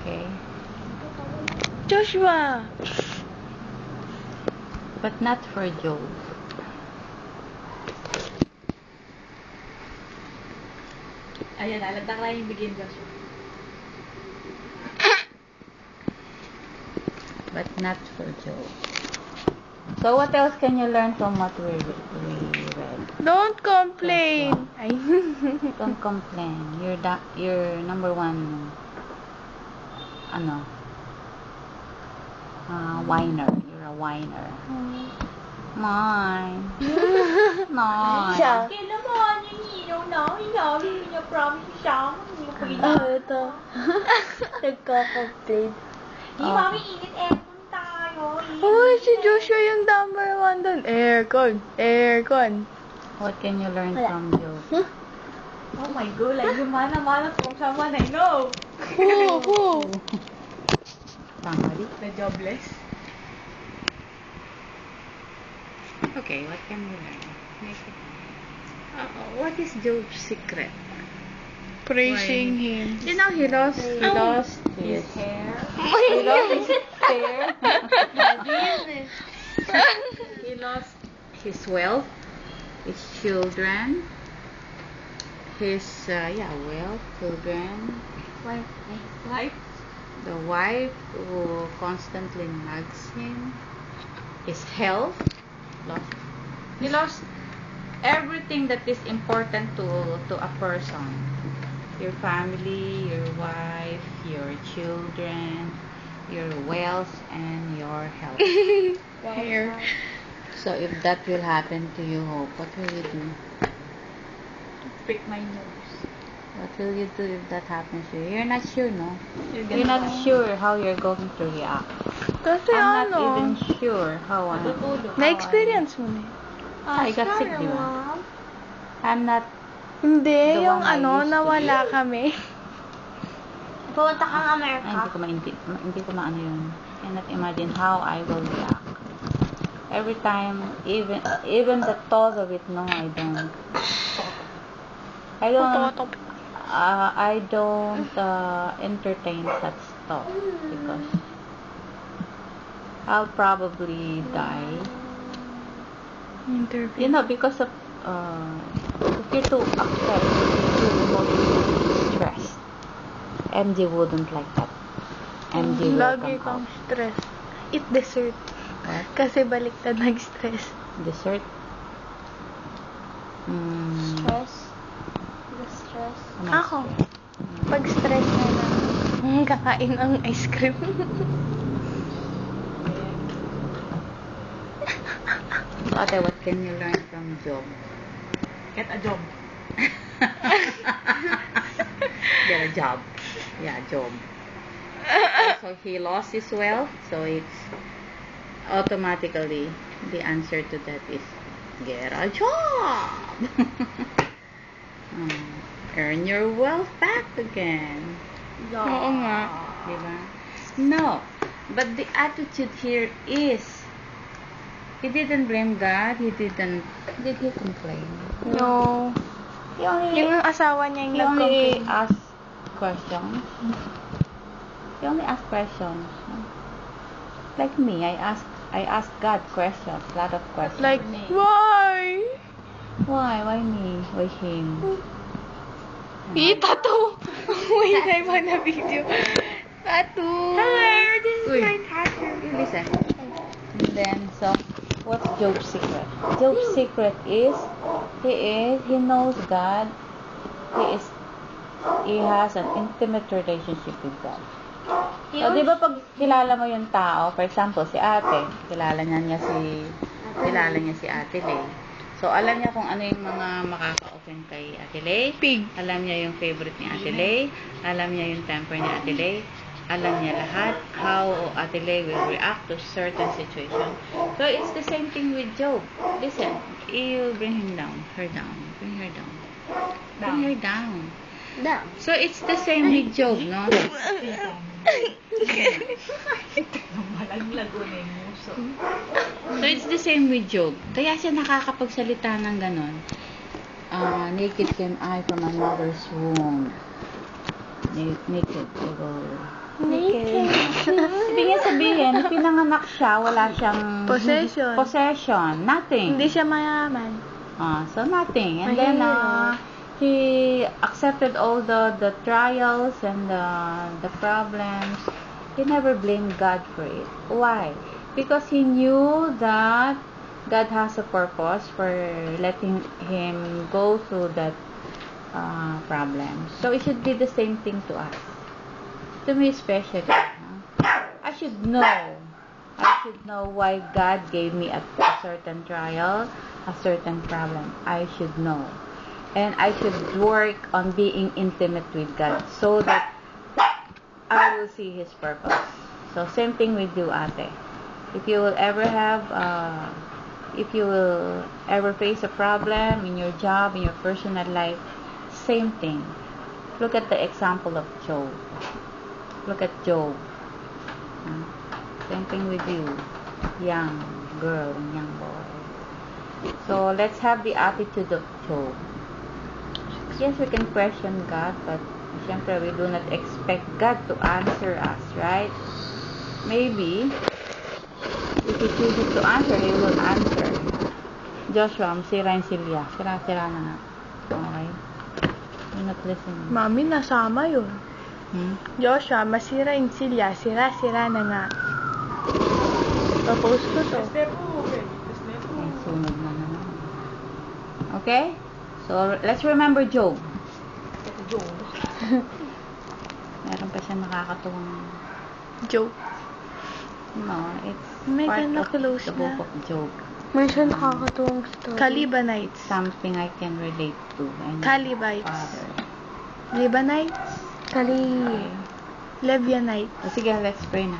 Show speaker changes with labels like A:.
A: Okay?
B: Joshua!
A: But not for Job.
C: Ayan, alantak lang yung begin, Joshua.
A: But not for Job. So what else can you learn from what we read?
B: Don't complain! Ay.
A: Don't complain. You're number one, whiner. You're a whiner. Mine. Mine.
B: Siya.
C: Kaya naman, yung hinaw na, pinapromise siya.
B: Ito. Nagko-complain.
C: Mami, init aircon tayo.
B: Oh, si Joshua yung number one dun. Aircon. Aircon.
A: What can you learn from Job?
C: Oh my God, like lumana-mana from someone I know.
B: Who?
A: Somebody?
C: The jobless.
A: Okay, what can you learn? What is Job's secret?
B: Praising
A: Why?
B: him.
A: You know, he lost his
C: His
A: hair.
C: hair.
A: He lost his hair.
C: Business.
A: He lost his wealth, his children, his wealth, children,
C: Life.
A: the wife who constantly nags him, his health, he lost everything that is important to a person. Your family, your wife, your children, your wealth, and your health.
B: Hair.
A: So if that will happen to you, Hope, what will you do?
C: Pick my nose.
A: What will you do if that happens to you? You're not sure, no?
C: You're
A: You're not sure how you're going to react.
B: Kasi
A: I'm not even sure how
B: Na-experience mo na eh.
A: I got sick, di ba? I'm not.
B: Hindi,
A: The
B: yung
A: one I used to
B: nawala kami.
C: Pumunta kang
A: Ay, hindi ko maano yun. Cannot imagine how I will react. Every time, even the thought of it, no, I don't entertain such thought because I'll probably die.
B: Interview.
A: You know, because of if you're too upset, too emotionally stressed, MJ wouldn't like that. MJ will
B: Lagi
A: come
B: kang
A: out.
B: stress. Eat dessert.
A: What?
B: Kasi baliktad nag-stress.
A: Dessert?
C: Stress. The stress.
B: Ako, pag stress na lang, kakain ang ice cream.
A: Ate, what can you learn from Job?
C: Get a job.
A: Get a job. Yeah, Job. So he lost his wealth, so it's automatically the answer to that is get a job. Earn your wealth back again.
B: Oo nga.
A: Diba? No. But the attitude here is he didn't blame God. Did he complain?
B: No.
A: He only
B: Yung asawa niya yung
A: He only
B: nag-complain.
A: asked questions. He only asked questions. Like me, I ask God questions, a lot of questions.
B: Like, why?
A: Why? Why me? Why him?
B: Tattoo! Wait, I want a video. Tattoo!
C: Hello, this is
A: Uy.
C: my tattoo.
A: Listen. And then, so, what's Job's secret? Job's secret is, he knows God. He has an intimate relationship with God. So, di ba pag kilala mo yung tao, for example, si ate, kilala niya si Ate Lay. So, alam niya kung ano yung mga makaka-offend kay Ate Lay.
B: Pig.
A: Alam niya yung favorite ni Ate Lay. Alam niya yung temper ni Ate Lay. Alam niya lahat how Ate Lay will react to certain situation. So, it's the same thing with Job. Listen, you bring him down, her down, bring her down. Bring her down.
B: Down.
A: So, it's the same with Job, no?
C: Malaglago na yung muso.
A: So, it's the same with Job. Kaya siya nakakapagsalita ng ganon. Naked came I from my mother's womb. Naked I will sabihin, pinanganak siya, wala siyang
B: Possession.
A: nothing.
B: Hindi siya mayaman.
A: So nothing. And then, he accepted all the trials and the problems. He never blamed God for it. Why? Because he knew that God has a purpose for letting him go through that problem. So it should be the same thing to us. To me especially. I should know. I should know why God gave me a certain trial, a certain problem. I should know. And I should work on being intimate with God so that I will see His purpose. So same thing with you, ate. If you will ever face a problem in your job, in your personal life, same thing. Look at the example of Job. Look at Job. Same thing with you, young girl and young boy. So let's have the attitude of Job. Yes, we can question God, but syempre we do not expect God to answer us, right? Maybe if He chooses to answer, He will answer. Joshua, sira yung Silya. Sira na nga. Okay? You're not listening.
B: Mami, nasama yun. Joshua, masira yung silya. Sira na nga. Tapos ko to.
A: Ay, sunod na naman. Okay? So, let's remember Job. Meron pa siya nakakatuwang...
B: Joke.
A: No, it's
B: May
A: part
B: ganda
A: of
B: close
A: the book of Job.
B: May siya nakakatuwang story. Calibanites.
A: Something I can relate to. And
B: Calibites.
A: Father.
B: Libanites. Levianites.
A: O sige, let's pray na.